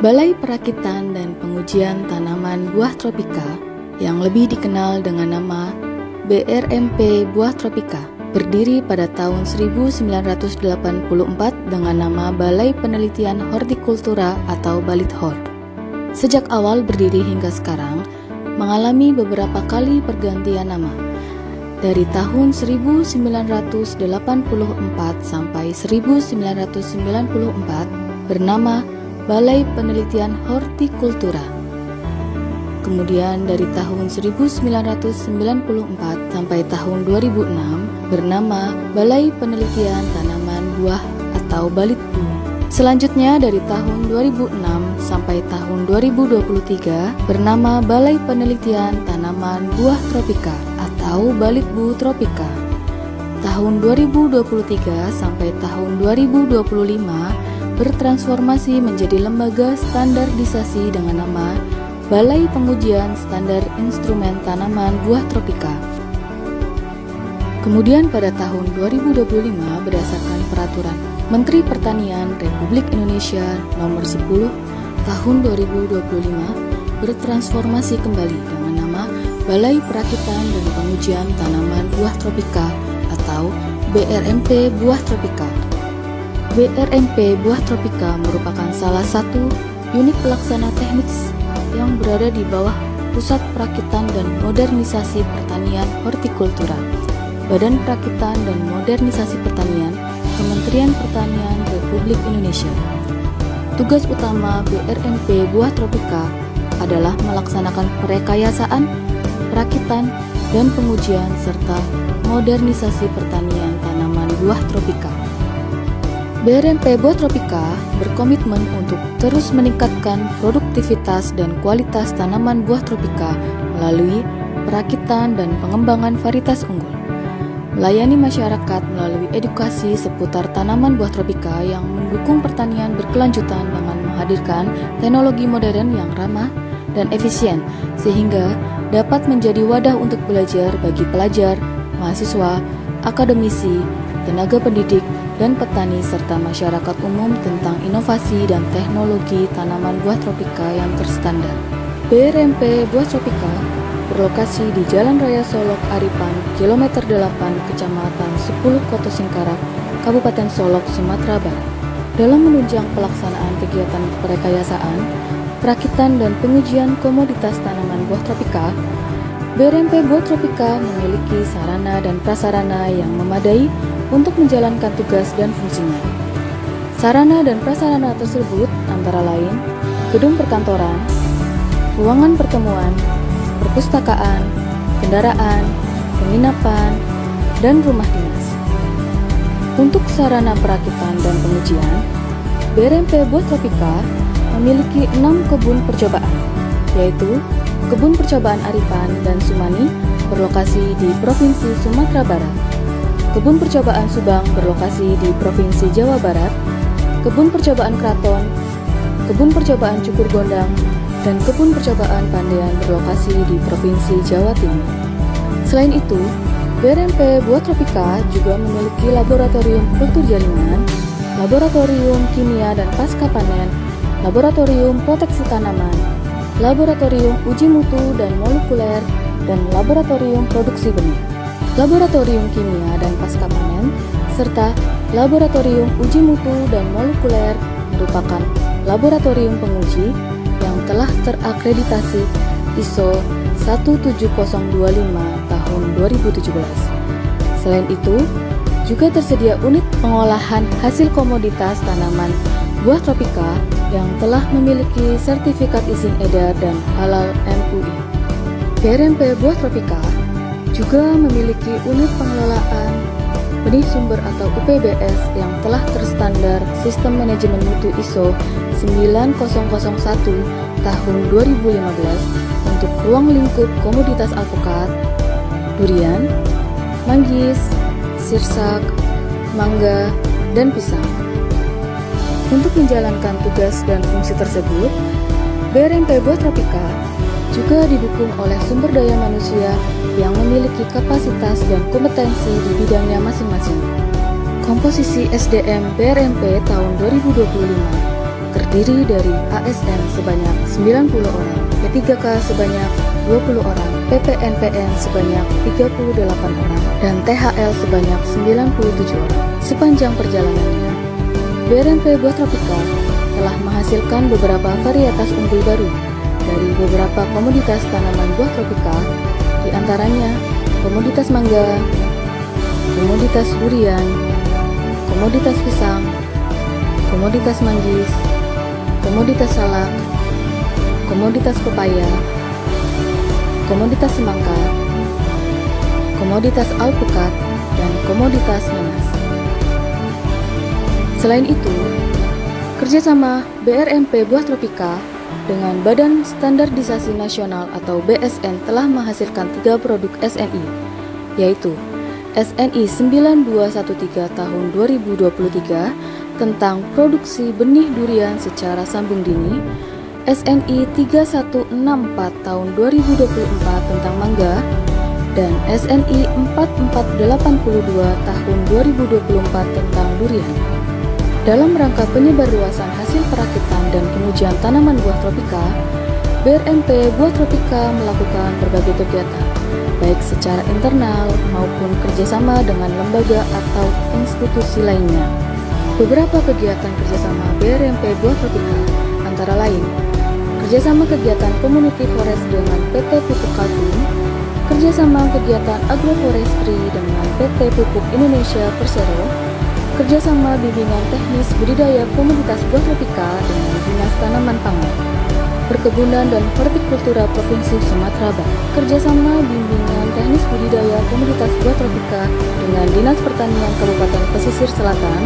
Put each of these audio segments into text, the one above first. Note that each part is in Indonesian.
Balai Perakitan dan Pengujian Tanaman Buah Tropika yang lebih dikenal dengan nama BRMP Buah Tropika berdiri pada tahun 1984 dengan nama Balai Penelitian Hortikultura atau Balithor. Sejak awal berdiri hingga sekarang, mengalami beberapa kali pergantian nama. Dari tahun 1984 sampai 1994 bernama Balai Penelitian Hortikultura. Kemudian dari tahun 1994 sampai tahun 2006 bernama Balai Penelitian Tanaman Buah atau Balitbu. Selanjutnya dari tahun 2006 sampai tahun 2023 bernama Balai Penelitian Tanaman Buah Tropika atau Balitbu Tropika. Tahun 2023 sampai tahun 2025 bertransformasi menjadi lembaga standarisasi dengan nama Balai Pengujian Standar Instrumen Tanaman Buah Tropika. Kemudian pada tahun 2025 berdasarkan Peraturan Menteri Pertanian Republik Indonesia Nomor 10 Tahun 2025 bertransformasi kembali dengan nama Balai Perakitan dan Pengujian Tanaman Buah Tropika atau BRMP Buah Tropika. BRMP Buah Tropika merupakan salah satu unit pelaksana teknis yang berada di bawah Pusat Perakitan dan Modernisasi Pertanian Hortikultura, Badan Perakitan dan Modernisasi Pertanian, Kementerian Pertanian Republik Indonesia. Tugas utama BRMP Buah Tropika adalah melaksanakan perekayasaan, perakitan, dan pengujian serta modernisasi pertanian tanaman buah tropika. BRMP Buah Tropika berkomitmen untuk terus meningkatkan produktivitas dan kualitas tanaman buah tropika melalui perakitan dan pengembangan varietas unggul, melayani masyarakat melalui edukasi seputar tanaman buah tropika yang mendukung pertanian berkelanjutan dengan menghadirkan teknologi modern yang ramah dan efisien sehingga dapat menjadi wadah untuk belajar bagi pelajar, mahasiswa, akademisi, tenaga pendidik, dan petani serta masyarakat umum tentang inovasi dan teknologi tanaman buah tropika yang terstandar. BRMP Buah Tropika berlokasi di Jalan Raya Solok Aripan, kilometer 8, Kecamatan 10 Koto Singkarak, Kabupaten Solok, Sumatera Barat. Dalam menunjang pelaksanaan kegiatan perekayasaan, perakitan dan pengujian komoditas tanaman buah tropika, BRMP Buah Tropika memiliki sarana dan prasarana yang memadai untuk menjalankan tugas dan fungsinya. Sarana dan prasarana tersebut antara lain gedung perkantoran, ruangan pertemuan, perpustakaan, kendaraan, penginapan, dan rumah dinas. Untuk sarana perakitan dan pengujian, BRMP Buah Tropika memiliki 6 kebun percobaan, yaitu Kebun Percobaan Aripan dan Sumani berlokasi di Provinsi Sumatera Barat, Kebun Percobaan Subang berlokasi di Provinsi Jawa Barat, Kebun Percobaan Kraton, Kebun Percobaan Cukur Gondang, dan Kebun Percobaan Pandean berlokasi di Provinsi Jawa Timur. Selain itu, BRMP Buah Tropika juga memiliki laboratorium kultur jaringan, laboratorium kimia dan pasca panen, laboratorium proteksi tanaman, laboratorium uji mutu dan molekuler, dan laboratorium produksi benih, laboratorium kimia dan pasca panen, serta laboratorium uji mutu dan molekuler merupakan laboratorium penguji yang telah terakreditasi ISO 17025 tahun 2017. Selain itu, juga tersedia unit pengolahan hasil komoditas tanaman buah tropika yang telah memiliki sertifikat izin edar dan halal MUI. BRMP Buah Tropika juga memiliki unit pengelolaan benih sumber atau UPBS yang telah terstandar Sistem Manajemen Mutu ISO 9001 tahun 2015 untuk ruang lingkup komoditas alpukat, durian, manggis, sirsak, mangga, dan pisang. Untuk menjalankan tugas dan fungsi tersebut, BRMP Buah Tropika juga didukung oleh sumber daya manusia yang memiliki kapasitas dan kompetensi di bidangnya masing-masing. Komposisi SDM BRMP tahun 2025 terdiri dari ASN sebanyak 90 orang, P3K sebanyak 20 orang, PPNPN sebanyak 38 orang, dan THL sebanyak 97 orang. Sepanjang perjalanannya, BRMP Buah Tropika telah menghasilkan beberapa varietas unggul baru dari beberapa komoditas tanaman buah tropika, di antaranya komoditas mangga, komoditas durian, komoditas pisang, komoditas manggis, komoditas salak, komoditas pepaya, komoditas semangka, komoditas alpukat, dan komoditas nanas. Selain itu, kerjasama BRMP Buah Tropika dengan Badan Standarisasi Nasional atau BSN telah menghasilkan 3 produk SNI, yaitu SNI 9213 tahun 2023 tentang produksi benih durian secara sambung dini, SNI 3164 tahun 2024 tentang mangga, dan SNI 4482 tahun 2024 tentang durian. Dalam rangka penyebarluasan hasil perakitan dan pengujian tanaman buah tropika, BRMP Buah Tropika melakukan berbagai kegiatan, baik secara internal maupun kerjasama dengan lembaga atau institusi lainnya. Beberapa kegiatan kerjasama BRMP Buah Tropika antara lain, kerjasama kegiatan Community Forest dengan PT Pupuk Kaltim, kerjasama kegiatan Agroforestry dengan PT Pupuk Indonesia Persero, kerjasama bimbingan teknis budidaya komoditas buah tropika dengan Dinas Tanaman Pangan, Perkebunan dan Hortikultura Provinsi Sumatera Barat, kerjasama bimbingan teknis budidaya komoditas buah tropika dengan Dinas Pertanian Kabupaten Pesisir Selatan,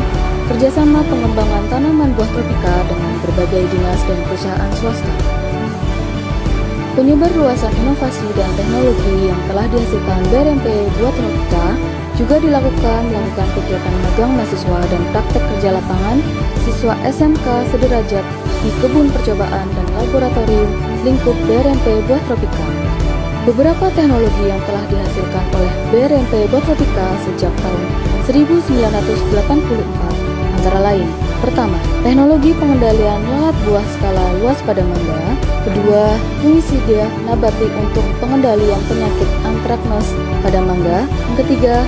kerjasama pengembangan tanaman buah tropika dengan berbagai dinas dan perusahaan swasta. Penyebarluasan inovasi dan teknologi yang telah dihasilkan BRMP Buah Tropika juga dilakukan melakukan kegiatan magang mahasiswa dan praktek kerja lapangan siswa SMK sederajat di kebun percobaan dan laboratorium lingkup BRMP Buah Tropika. Beberapa teknologi yang telah dihasilkan oleh BRMP Buah Tropika sejak tahun 1984 antara lain: pertama, teknologi pengendalian lalat buah skala luas pada mangga; kedua, fungisida nabati untuk pengendalian penyakit antraknos pada mangga; yang ketiga,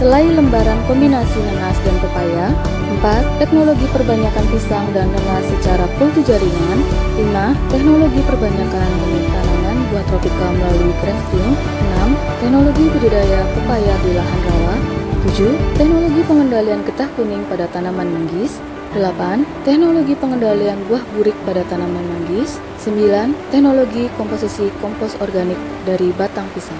selai lembaran kombinasi nanas dan pepaya; 4. Teknologi perbanyakan pisang dan nanas secara kultu jaringan; 5. Teknologi perbanyakan benih tanaman buah tropika melalui grafting; 6. Teknologi budidaya pepaya di lahan rawa; 7. Teknologi pengendalian getah kuning pada tanaman manggis; 8. Teknologi pengendalian buah burik pada tanaman manggis; 9. Teknologi komposisi kompos organik dari batang pisang.